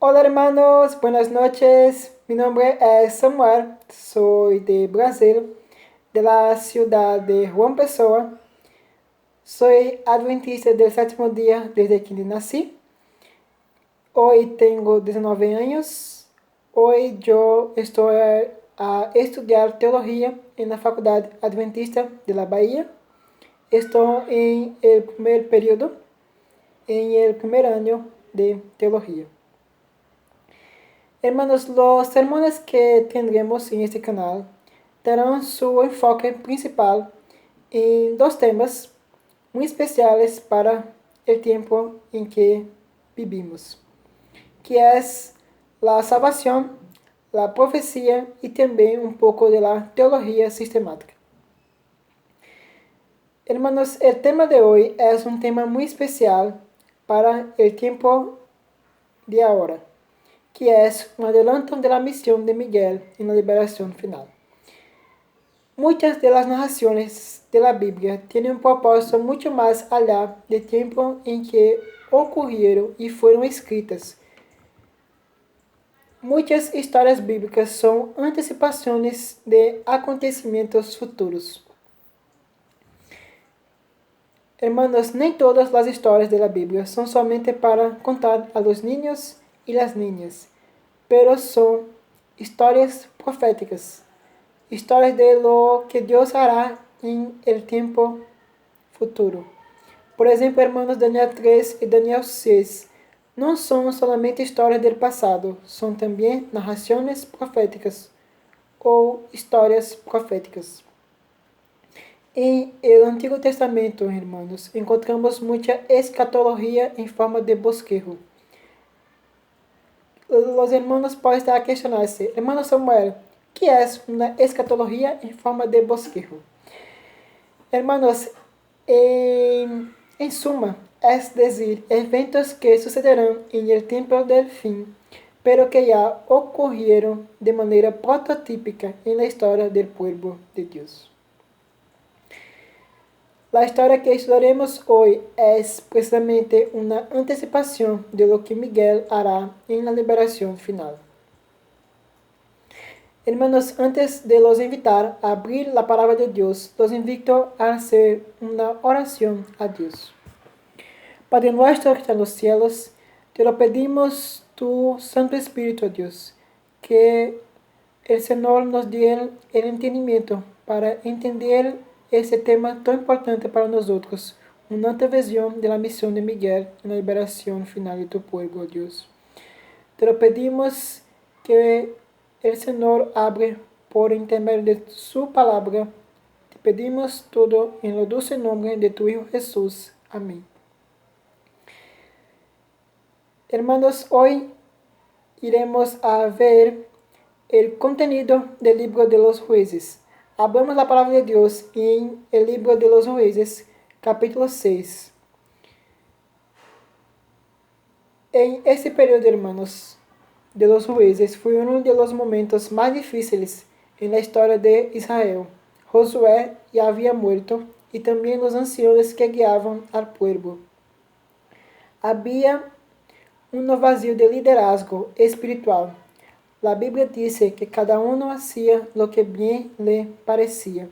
Hola hermanos, buenas noches. Mi nombre es Samuel, soy de Brasil, de la ciudad de Juan Pessoa. Soy adventista del séptimo día desde que nací. Hoy tengo 19 años. Hoy yo estoy a estudiar teología en la Facultad Adventista de la Bahía. Estoy en el primer periodo, en el primer año de teología. Hermanos, los sermones que tendremos en este canal terán su enfoque principal en dos temas muy especiales para el tiempo en que vivimos, que es la salvación, la profecía y también un poco de la teología sistemática. Hermanos, el tema de hoy es un tema muy especial para el tiempo de ahora, que es un adelanto de la misión de Miguel en la liberación final. Muchas de las narraciones de la Biblia tienen un propósito mucho más allá del tiempo en que ocurrieron y fueron escritas. Muchas historias bíblicas son anticipaciones de acontecimientos futuros. Hermanos, nem todas las historias de la Biblia son solamente para contar a los niños y las niñas, pero son historias proféticas, historias de lo que Dios hará en el tiempo futuro. Por exemplo, hermanos, Daniel 3 e Daniel 6 não são somente histórias do passado, são também narrações proféticas ou histórias proféticas. Em el Antigo Testamento, hermanos, encontramos muita escatologia em forma de bosquejo. Os hermanos podem estar a questionar-se, hermano Samuel, que é uma escatologia em forma de bosquejo? Hermanos, en suma, es decir, eventos que sucederán en el tiempo del fin, pero que ya ocurrieron de manera prototípica en la historia del pueblo de Dios. La historia que estudiaremos hoy es precisamente una anticipación de lo que Miguel hará en la liberación final. Hermanos, antes de los invitar a abrir la palabra de Dios, los invito a hacer una oración a Dios. Padre nuestro que está en los cielos, te lo pedimos tu Santo Espíritu, Dios, que el Señor nos dé el entendimiento para entender ese tema tan importante para nosotros, una antevisión de la misión de Miguel en la liberación final de tu pueblo, Dios. Te lo pedimos que el Señor abre por intermedio de su palabra. Te pedimos todo en el dulce nombre de tu Hijo Jesús. Amén. Hermanos, hoy iremos a ver el contenido del libro de los jueces. Abramos la palabra de Dios en el libro de los jueces, capítulo 6. En este periodo, hermanos, de los jueces fue uno de los momentos más difíciles en la historia de Israel. Josué ya había muerto y también los ancianos que guiaban al pueblo. Había un vacío de liderazgo espiritual. La Biblia dice que cada uno hacía lo que bien le parecía.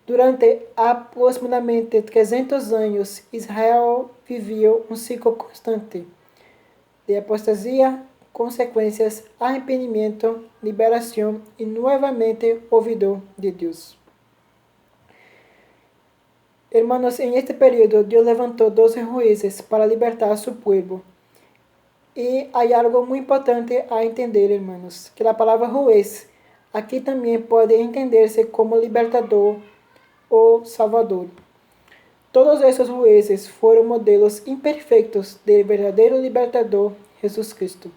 Durante aproximadamente 300 años, Israel vivió un ciclo constante de apostasía, consecuencias, arrepentimiento, liberación y nuevamente olvido de Dios. Hermanos, en este periodo Dios levantó 12 jueces para libertar a su pueblo. Y hay algo muy importante a entender, hermanos, que la palabra juez aquí también puede entenderse como libertador o salvador. Todos esos jueces fueron modelos imperfectos del verdadero libertador Jesús Cristo.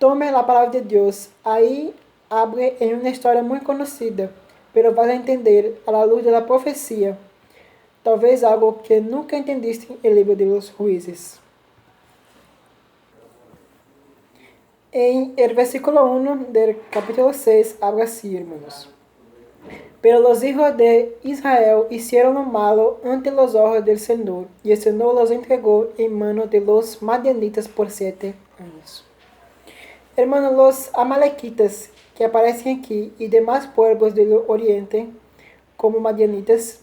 Tome la palabra de Dios, ahí abre en una historia muy conocida, pero vas a entender a la luz de la profecía, talvez algo que nunca entendiste en el libro de los jueces. En el versículo 1 del capítulo 6 habla así, hermanos. Pero los hijos de Israel hicieron lo malo ante los ojos del Señor, y el Señor los entregó en manos de los madianitas por 7 años. Hermanos, los amalequitas que aparecen aquí y demás pueblos del oriente, como madianitas,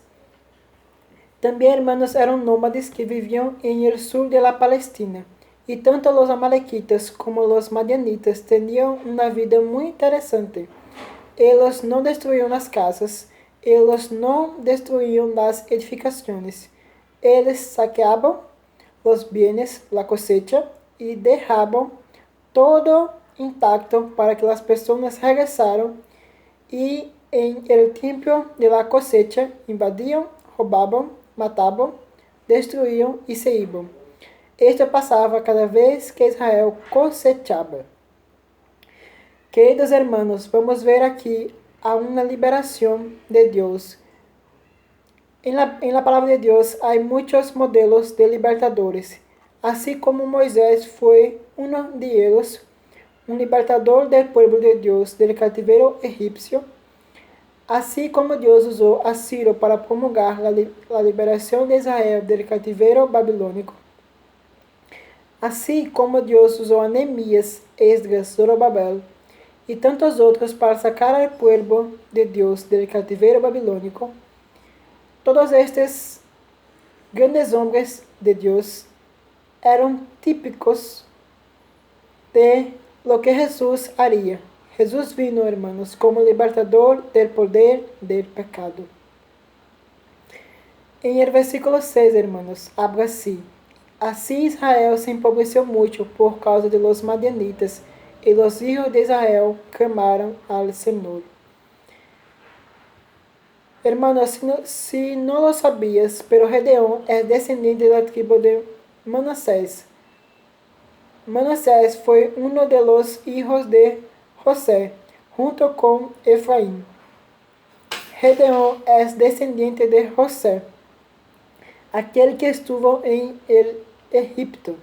también, hermanos, eran nómades que vivían en el sur de la Palestina. Y tanto los amalequitas como los madianitas tenían una vida muy interesante. Ellos no destruían las casas, ellos no destruían las edificaciones. Ellos saqueaban los bienes, la cosecha, y dejaban todo intacto para que las personas regresaran y en el tiempo de la cosecha invadían, robaban, mataban, destruían y se iban. Esto pasaba cada vez que Israel cosechaba. Queridos hermanos, vamos ver aquí a una liberación de Dios. En la palabra de Dios hay muchos modelos de libertadores, así como Moisés fue uno de ellos, un libertador del pueblo de Dios del cautiverio egipcio. Así como Dios usó a Ciro para promulgar la liberación de Israel del cautiverio babilônico, así como Dios usó a Neemías, Esdras, Zorobabel y tantos otros para sacar al pueblo de Dios del cautiverio babilônico, todos estes grandes hombres de Dios eran típicos de lo que Jesús haría. Jesús vino, hermanos, como libertador del poder del pecado. En el versículo 6, hermanos, habla así. Así Israel se empobreció mucho por causa de los madianitas, y los hijos de Israel clamaron al Señor. Hermanos, si no lo sabías, pero Gedeón es descendiente de la tribu de Manasés. Manasés fue uno de los hijos de José, junto con Efraín. Gedeón es descendiente de José, aquel que estuvo en el Egipto.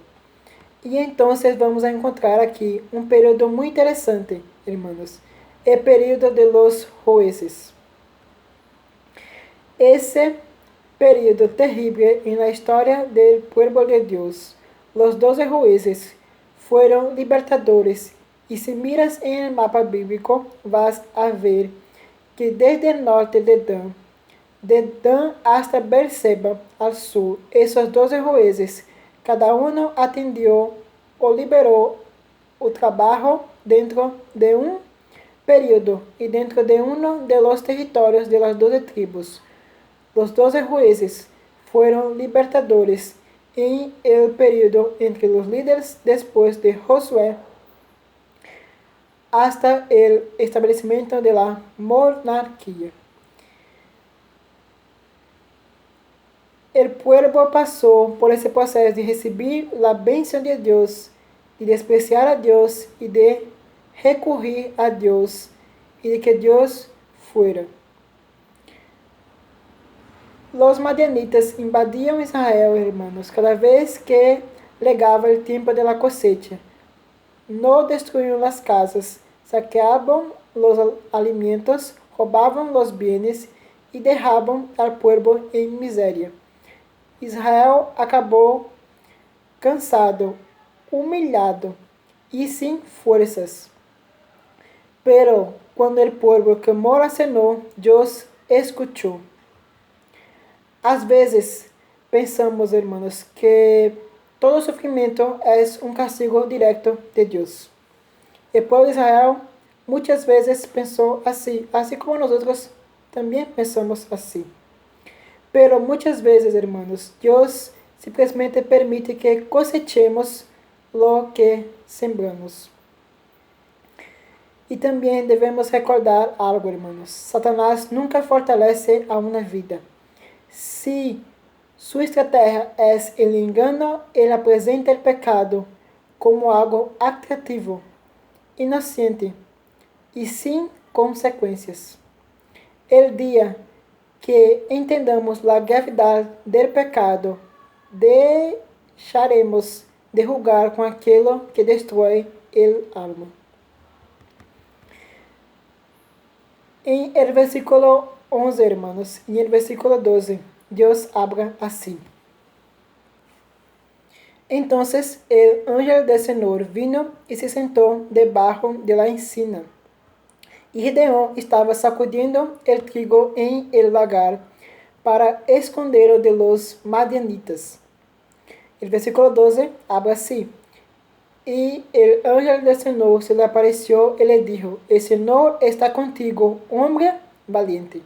Y entonces vamos a encontrar aquí un período muy interesante, hermanos, el período de los jueces. Ese período terrible en la historia del pueblo de Dios. Los 12 jueces fueron libertadores, y si miras en el mapa bíblico vas a ver que desde el norte de Dan hasta Beerseba al sur, esos 12 jueces, cada uno atendió o liberó o trabajo dentro de un período y dentro de uno de los territorios de las 12 tribus. Los 12 jueces fueron libertadores en el período entre los líderes después de Josué hasta el establecimiento de la monarquía. El pueblo pasó por ese proceso de recibir la bendición de Dios, de despreciar a Dios y de recurrir a Dios y de que Dios fuera. Los madianitas invadían Israel, hermanos, cada vez que llegaba el tiempo de la cosecha. No destruían las casas, saqueaban los alimentos, robaban los bienes y dejaban al pueblo en miseria. Israel acabou cansado, humilhado e sem forças. Pero quando o povo clamou ao Senhor, Deus escutou. Às vezes pensamos, hermanos, que todo sofrimento é um castigo direto de Deus. O povo de Israel muitas vezes pensou assim, assim como nós também pensamos assim. Pero muchas veces, hermanos, Dios simplesmente permite que cosechemos lo que sembramos. E também devemos recordar algo, hermanos. Satanás nunca fortalece a uma vida. Si su estrategia es el engano, ele apresenta el pecado como algo atrativo, inocente e sin consequências. El día que entendamos la gravidade del pecado, deixaremos de jugar com aquilo que destrói el alma. En el versículo 11, hermanos, y en el versículo 12, Dios habla así. Entonces el ángel del Señor vino y se sentó debajo de la encina. Y Gedeón estaba sacudiendo el trigo en el lagar para esconderlo de los madianitas. El versículo 12 habla así. Y el ángel del Señor se le apareció y le dijo, el Señor está contigo, hombre valiente.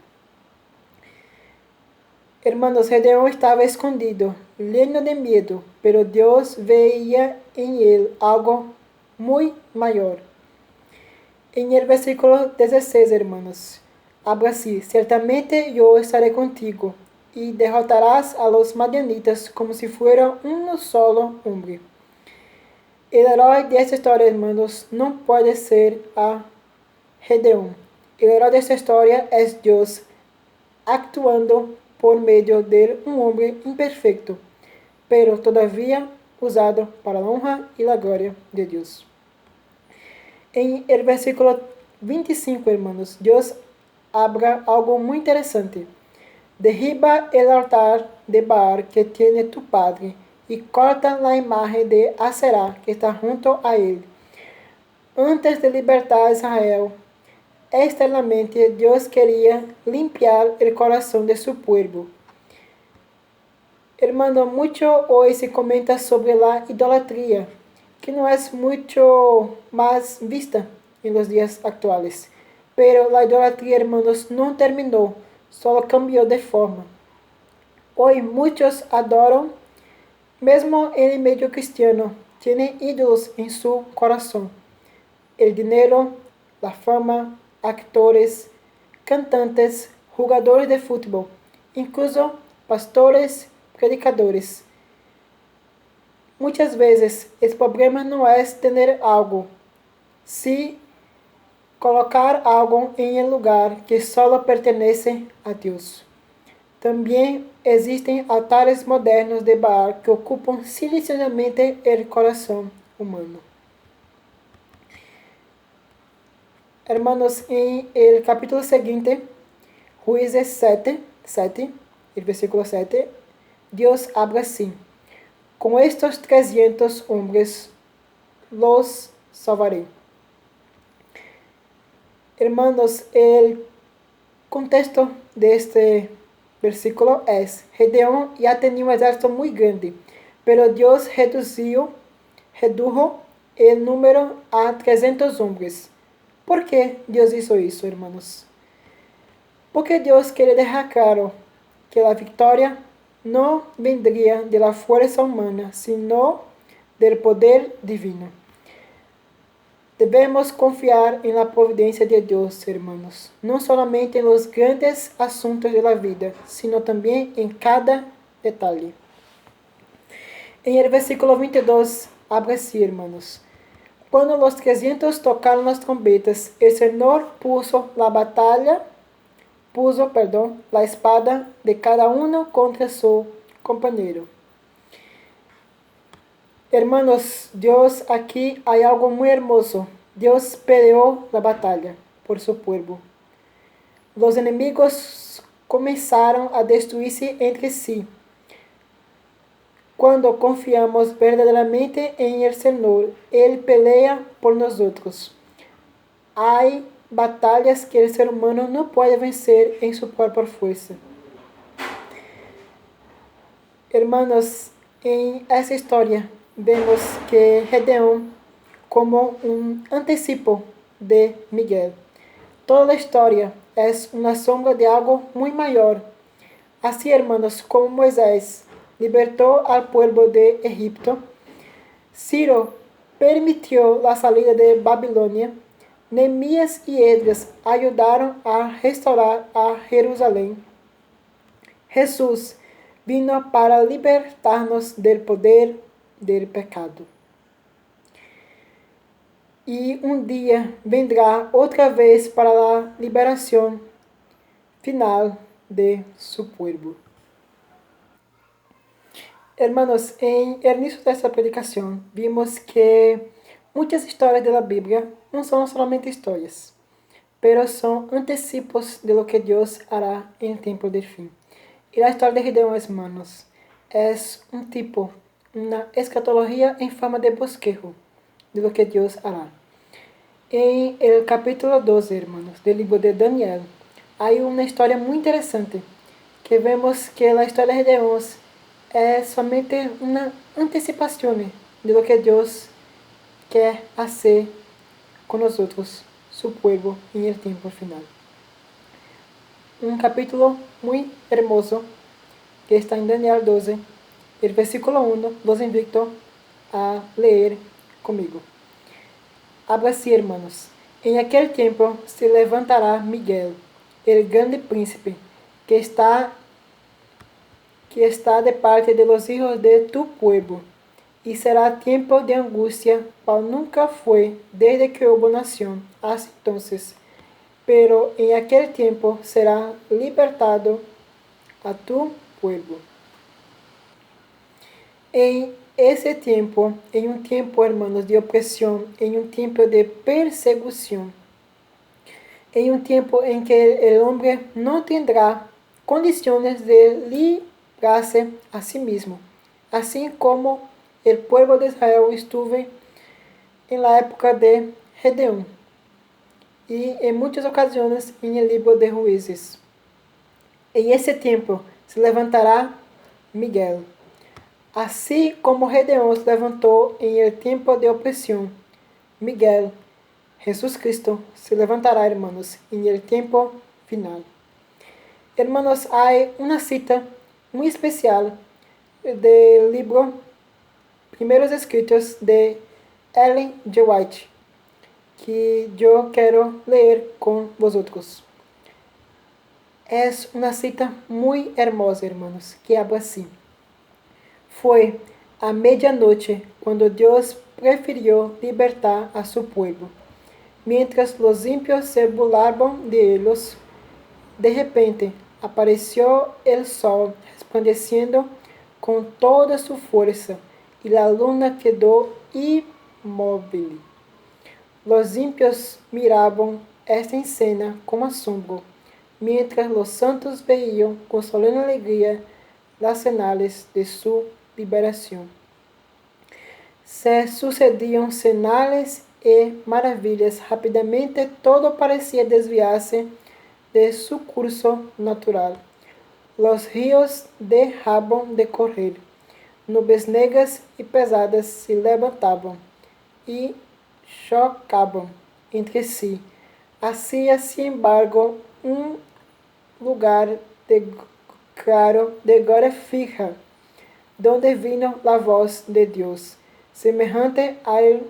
Hermanos, Gedeón estaba escondido, lleno de miedo, pero Dios veía en él algo muy mayor. En el versículo 16, hermanos, habla así, ciertamente yo estaré contigo, y derrotarás a los madianitas como si fuera un solo hombre. El herói de esta historia, hermanos, no puede ser a Gedeón. El herói de esta historia es Dios actuando por medio de un hombre imperfecto, pero todavía usado para la honra y la gloria de Dios. En el versículo 25, hermanos, Dios habla algo muy interesante. Derriba el altar de Baal que tiene tu padre y corta la imagen de Aserá que está junto a él. Antes de libertar a Israel, externamente Dios quería limpiar el corazón de su pueblo. Hermano, mucho hoy se comenta sobre la idolatría, que no es mucho más vista en los días actuales. Pero la idolatría, hermanos, no terminó, solo cambió de forma. Hoy muchos adoran, mesmo en el medio cristiano, tienen ídolos en su corazón. El dinero, la fama, actores, cantantes, jugadores de fútbol, incluso pastores, predicadores. Muchas veces el problema no es tener algo, sí colocar algo en el lugar que solo pertenece a Dios. También existen altares modernos de Baal que ocupan silenciosamente el corazón humano. Hermanos, en el capítulo siguiente, Jueces 7, el versículo 7, Dios habla así. Con estos 300 hombres los salvaré. Hermanos, el contexto de este versículo es, Gedeón ya tenía un ejército muy grande, pero Dios redujo el número a 300 hombres. ¿Por qué Dios hizo eso, hermanos? Porque Dios quiere dejar claro que la victoria no vendría de la fuerza humana, sino del poder divino. Debemos confiar en la providencia de Dios, hermanos, no solamente en los grandes asuntos de la vida, sino también en cada detalle. En el versículo 22, habla así, hermanos. Cuando los 300 tocaron las trompetas, el Señor puso la espada de cada uno contra su compañero. Hermanos, Dios, aquí hay algo muy hermoso. Dios peleó la batalla por su pueblo. Los enemigos comenzaron a destruirse entre sí. Cuando confiamos verdaderamente en el Señor, Él pelea por nosotros. Hay batallas que el ser humano no puede vencer en su propia fuerza. Hermanos, en esa historia vemos que Gedeón como un anticipo de Miguel. Toda la historia es una sombra de algo muy mayor. Así, hermanos, como Moisés libertó al pueblo de Egipto, Ciro permitió la salida de Babilonia, Nehemías y Esdras ayudaron a restaurar a Jerusalén. Jesús vino para libertarnos del poder del pecado. Y un día vendrá otra vez para la liberación final de su pueblo. Hermanos, en el inicio de esta predicación vimos que muchas historias de la Biblia no son solamente historias. pero son anticipos de lo que Dios hará en el tiempo del fin. Y la historia de Gedeón, hermanos, es un tipo, una escatología en forma de bosquejo de lo que Dios hará. En el capítulo 12, hermanos, del libro de Daniel, hay una historia muy interesante que vemos que la historia de Gedeón es solamente una anticipación de lo que Dios quer hacer con nosotros, su pueblo, en el tiempo final. Un capítulo muy hermoso que está en Daniel 12, el versículo 1, los invito a leer conmigo. Habla así, hermanos. En aquel tiempo se levantará Miguel, el grande príncipe, que está de parte de los hijos de tu pueblo, y será tiempo de angustia, cual nunca fue desde que hubo nación hasta entonces, pero en aquel tiempo será libertado a tu pueblo. En ese tiempo, en un tiempo, hermanos, de opresión, en un tiempo de persecución, en un tiempo en que el hombre no tendrá condiciones de librarse a sí mismo, así como el pueblo de Israel estuvo en la época de Gedeón y en muchas ocasiones en el libro de Jueces. En ese tiempo se levantará Miguel, así como Gedeón se levantó en el tiempo de opresión. Miguel, Jesús Cristo, se levantará, hermanos, en el tiempo final. Hermanos, hay una cita muy especial del libro Primeros Escritos de Ellen G. White, que yo quiero leer con vosotros. Es una cita muy hermosa, hermanos, que habla así. Fue a medianoche cuando Dios prefirió libertar a su pueblo. Mientras los impios se burlaban de ellos, de repente apareció el sol resplandeciendo con toda su fuerza y la luna quedó inmóvil. Los impios miraban esta escena con asombro, mientras los santos veían con solemne alegría las señales de su liberación. Se sucedían señales y maravillas. Rápidamente todo parecía desviarse de su curso natural. Los ríos dejaban de correr. Nubes negras y pesadas se levantaban y chocaban entre sí. Hacía, sin embargo, un lugar de claro, de glória fija, donde vino la voz de Dios, semejante al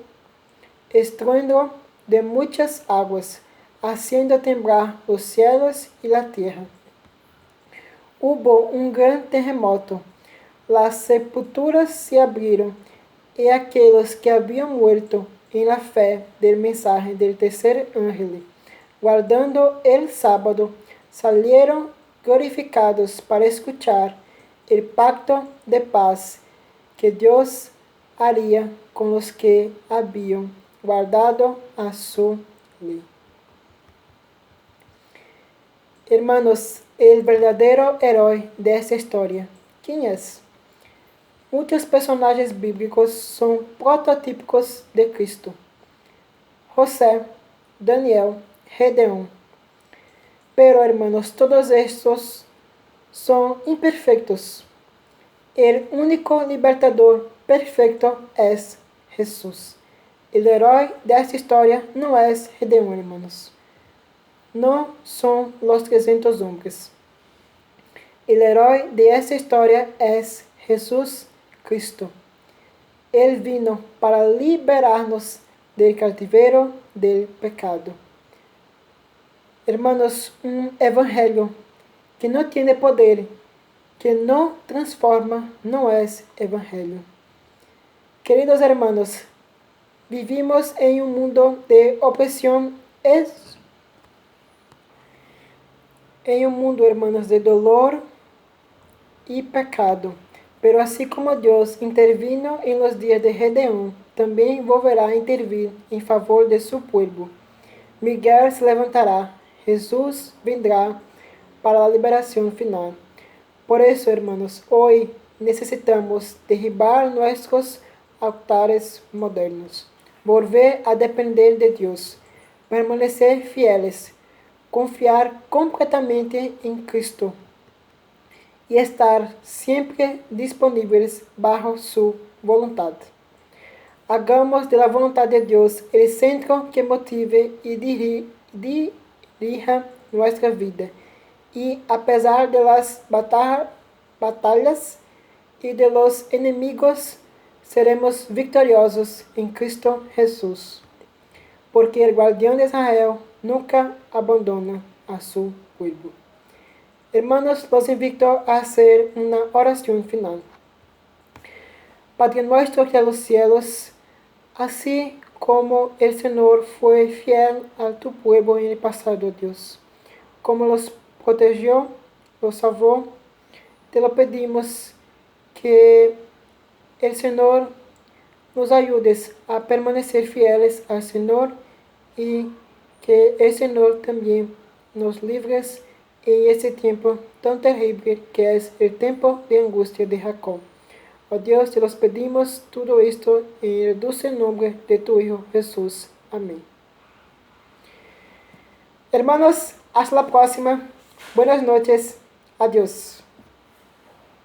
estruendo de muchas aguas, haciendo temblar los cielos y la tierra. Hubo un gran terremoto, las sepulturas se abrieron, y aquellos que habían muerto en la fe del mensaje del tercer ángel, guardando el sábado, salieron glorificados para escuchar el pacto de paz que Dios haría con los que habían guardado a su ley. Hermanos, el verdadero héroe de esta historia, ¿quién es? Muchos personajes bíblicos son prototípicos de Cristo. José, Daniel, Gedeón. Pero, hermanos, todos estos son imperfectos. El único libertador perfecto es Jesús. El héroe de esta historia no es Gedeón, hermanos. No son los 300 hombres. El héroe de esta historia es Jesús Cristo. Él vino para liberarnos del cautiverio del pecado. Hermanos, un evangelio que no tiene poder, que no transforma, no es evangelio. Queridos hermanos, vivimos en un mundo de opresión, en un mundo, hermanos, de dolor y pecado. Pero así como Dios intervino en los días de Gedeón, también volverá a intervir en favor de su pueblo. Miguel se levantará, Jesús vendrá para la liberación final. Por eso, hermanos, hoy necesitamos derribar nuestros altares modernos, volver a depender de Dios, permanecer fieles, confiar completamente en Cristo y estar siempre disponíveis bajo su voluntad. Hagamos de la voluntad de Dios el centro que motive y dirija nuestra vida. Y a pesar de las batallas y de los enemigos, seremos victoriosos en Cristo Jesús. Porque el guardián de Israel nunca abandona a su pueblo. Hermanos, los invito a hacer una oración final. Padre nuestro que en los cielos, así como el Señor fue fiel a tu pueblo en el pasado, Dios, como los protegió, los salvó, te lo pedimos que el Señor nos ayude a permanecer fieles al Señor y que el Señor también nos libres en ese tiempo tan terrible que es el tiempo de angustia de Jacob. Oh Dios, te los pedimos todo esto en el dulce nombre de tu Hijo Jesús. Amén. Hermanos, hasta la próxima. Buenas noches. Adiós.